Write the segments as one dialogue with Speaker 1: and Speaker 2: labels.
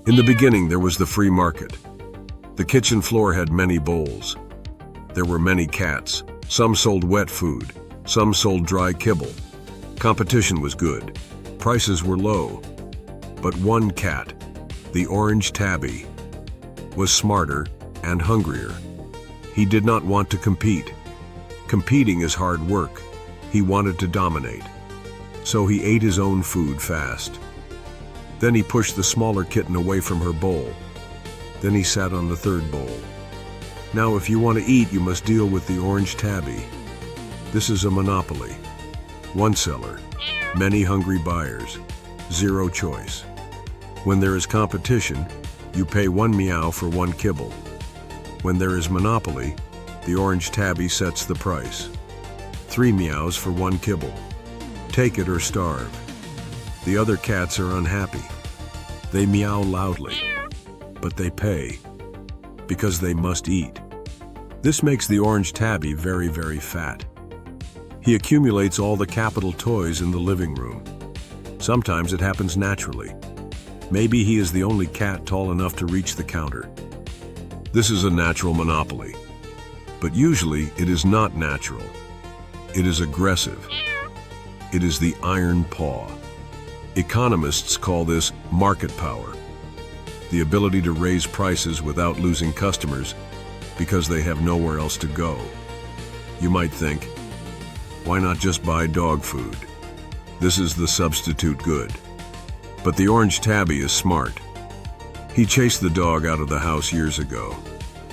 Speaker 1: In the beginning, there was the free market. The kitchen floor had many bowls. There were many cats. Some sold wet food. Some sold dry kibble. Competition was good. Prices were low. But one cat, the Orange Tabby, was smarter and hungrier. He did not want to compete. Competing is hard work. He wanted to dominate. So he ate his own food fast. Then he pushed the smaller kitten away from her bowl. Then he sat on the third bowl. Now, if you want to eat, you must deal with the Orange Tabby. This is a monopoly. One seller, many hungry buyers, zero choice. When there is competition, you pay one meow for one kibble. When there is monopoly, the Orange Tabby sets the price. 3 meows for one kibble. Take it or starve. The other cats are unhappy. They meow loudly, but they pay because they must eat. This makes the Orange Tabby very, very fat. He accumulates all the capital toys in the living room. Sometimes it happens naturally. Maybe he is the only cat tall enough to reach the counter. This is a natural monopoly, but usually it is not natural. It is aggressive. It is the iron paw. Economists call this market power, the ability to raise prices without losing customers because they have nowhere else to go. You might think, why not just buy dog food? This is the substitute good. But the Orange Tabby is smart. He chased the dog out of the house years ago.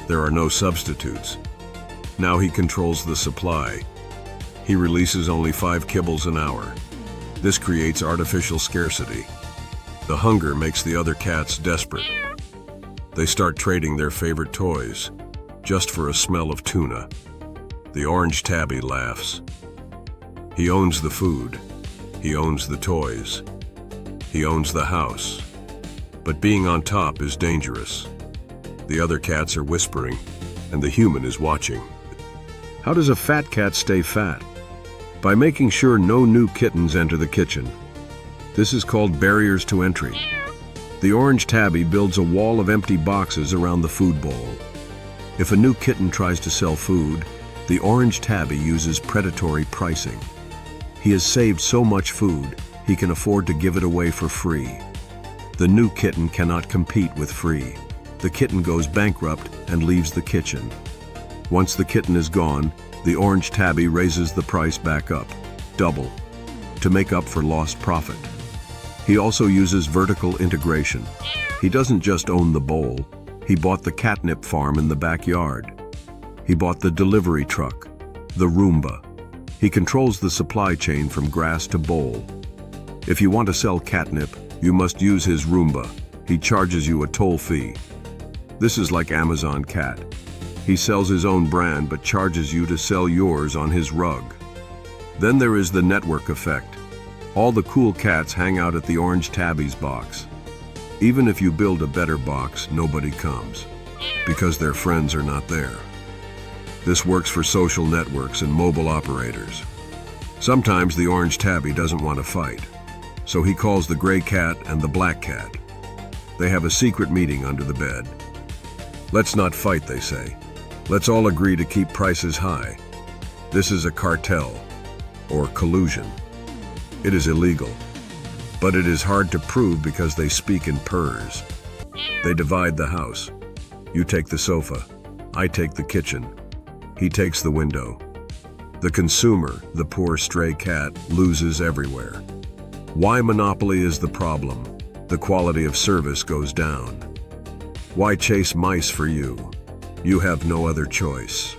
Speaker 1: There are no substitutes. Now he controls the supply. He releases only 5 kibbles an hour. This creates artificial scarcity. The hunger makes the other cats desperate. They start trading their favorite toys, just for a smell of tuna. The Orange Tabby laughs. He owns the food. He owns the toys. He owns the house. But being on top is dangerous. The other cats are whispering, and the human is watching. How does a fat cat stay fat? By making sure no new kittens enter the kitchen. This is called barriers to entry. The Orange Tabby builds a wall of empty boxes around the food bowl. If a new kitten tries to sell food, the Orange Tabby uses predatory pricing. He has saved so much food, he can afford to give it away for free. The new kitten cannot compete with free. The kitten goes bankrupt and leaves the kitchen. Once the kitten is gone, the Orange Tabby raises the price back up, double, to make up for lost profit. He also uses vertical integration. He doesn't just own the bowl, he bought the catnip farm in the backyard. He bought the delivery truck, the Roomba. He controls the supply chain from grass to bowl. If you want to sell catnip, you must use his Roomba. He charges you a toll fee. This is like Amazon Cat. He sells his own brand but charges you to sell yours on his rug. Then there is the network effect. All the cool cats hang out at the Orange Tabby's box. Even if you build a better box, nobody comes, because their friends are not there. This works for social networks and mobile operators. Sometimes the Orange Tabby doesn't want to fight, so he calls the gray cat and the black cat. They have a secret meeting under the bed. Let's not fight, they say. Let's all agree to keep prices high. This is a cartel, or collusion. It is illegal, but it is hard to prove because they speak in purrs. They divide the house. You take the sofa, I take the kitchen. He takes the window. The consumer, the poor stray cat, loses everywhere. Why monopoly is the problem? The quality of service goes down. Why chase mice for you? You have no other choice.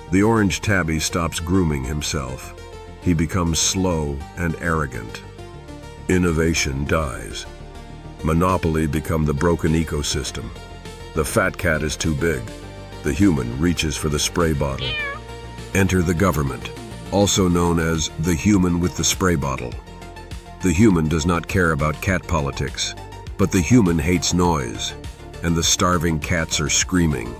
Speaker 1: The Orange Tabby stops grooming himself. He becomes slow and arrogant. Innovation dies. Monopoly become the broken ecosystem. The fat cat is too big. The human reaches for the spray bottle. Enter the government, also known as the human with the spray bottle. The human does not care about cat politics, but the human hates noise, and the starving cats are screaming.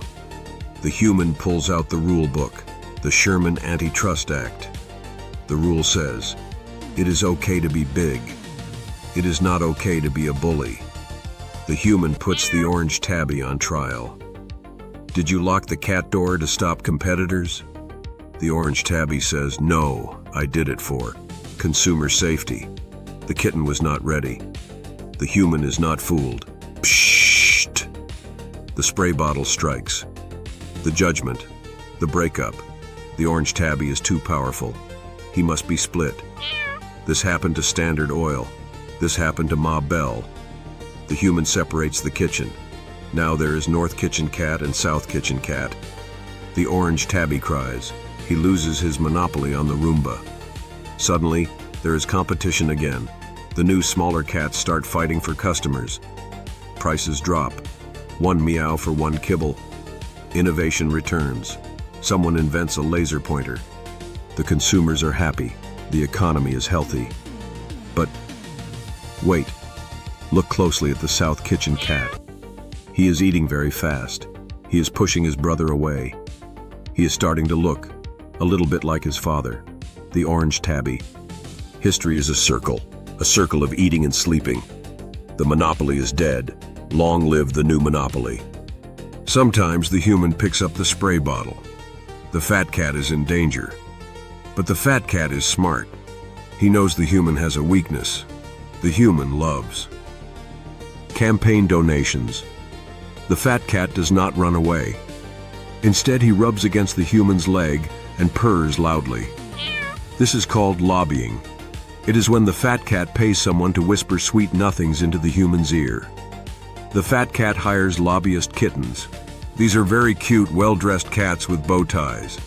Speaker 1: The human pulls out the rule book, the Sherman Antitrust Act. The rule says, it is okay to be big. It is not okay to be a bully. The human puts the Orange Tabby on trial. Did you lock the cat door to stop competitors? The Orange Tabby says, no, I did it for consumer safety. The kitten was not ready. The human is not fooled. Psht! The spray bottle strikes. The judgment. The breakup. The Orange Tabby is too powerful. He must be split. This happened to Standard Oil. This happened to Ma Bell. The human separates the kitchen. Now there is North Kitchen Cat and South Kitchen Cat. The Orange Tabby cries. He loses his monopoly on the Roomba. Suddenly, there is competition again. The new smaller cats start fighting for customers. Prices drop. 1 meow for 1 kibble. Innovation returns. Someone invents a laser pointer. The consumers are happy. The economy is healthy. But wait. Look closely at the South Kitchen Cat. He is eating very fast. He is pushing his brother away. He is starting to look a little bit like his father, the Orange Tabby. History is a circle of eating and sleeping. The monopoly is dead. Long live the new monopoly. Sometimes the human picks up the spray bottle. The fat cat is in danger. But the fat cat is smart. He knows the human has a weakness. The human loves. Campaign donations. The fat cat does not run away. Instead, he rubs against the human's leg and purrs loudly. This is called lobbying. It is when the fat cat pays someone to whisper sweet nothings into the human's ear. The fat cat hires lobbyist kittens. These are very cute, well-dressed cats with bow ties.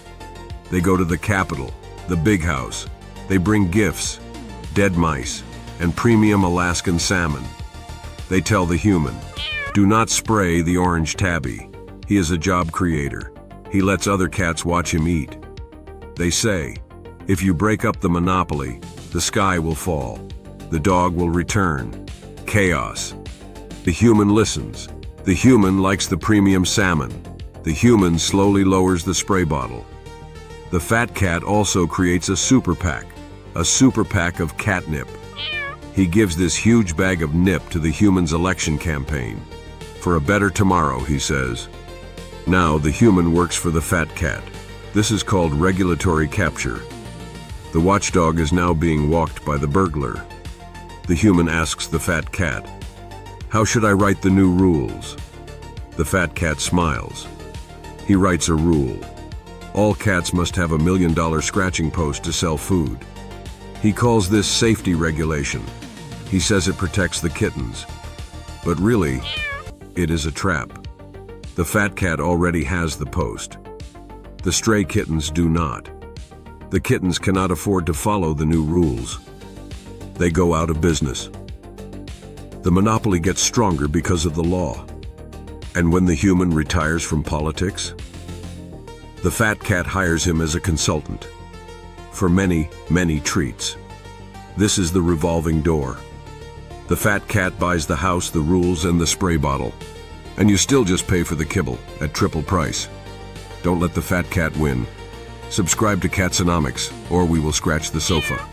Speaker 1: They go to the Capitol, the big house. They bring gifts, dead mice, and premium Alaskan salmon. They tell the human, do not spray the Orange Tabby. He is a job creator. He lets other cats watch him eat. They say, if you break up the monopoly, the sky will fall. The dog will return. Chaos. The human listens. The human likes the premium salmon. The human slowly lowers the spray bottle. The fat cat also creates a super PAC of catnip. He gives this huge bag of nip to the human's election campaign. For a better tomorrow, he says. Now the human works for the fat cat. This is called regulatory capture. The watchdog is now being walked by the burglar. The human asks the fat cat, how should I write the new rules? The fat cat smiles. He writes a rule. All cats must have $1 million scratching post to sell food. He calls this safety regulation. He says it protects the kittens. But really, it is a trap. The fat cat already has the post. The stray kittens do not. The kittens cannot afford to follow the new rules. They go out of business. The monopoly gets stronger because of the law. And when the human retires from politics, the fat cat hires him as a consultant for many, many treats. This is the revolving door. The fat cat buys the house, the rules, and the spray bottle. And you still just pay for the kibble at triple price. Don't let the fat cat win. Subscribe to Catsonomics, or we will scratch the sofa.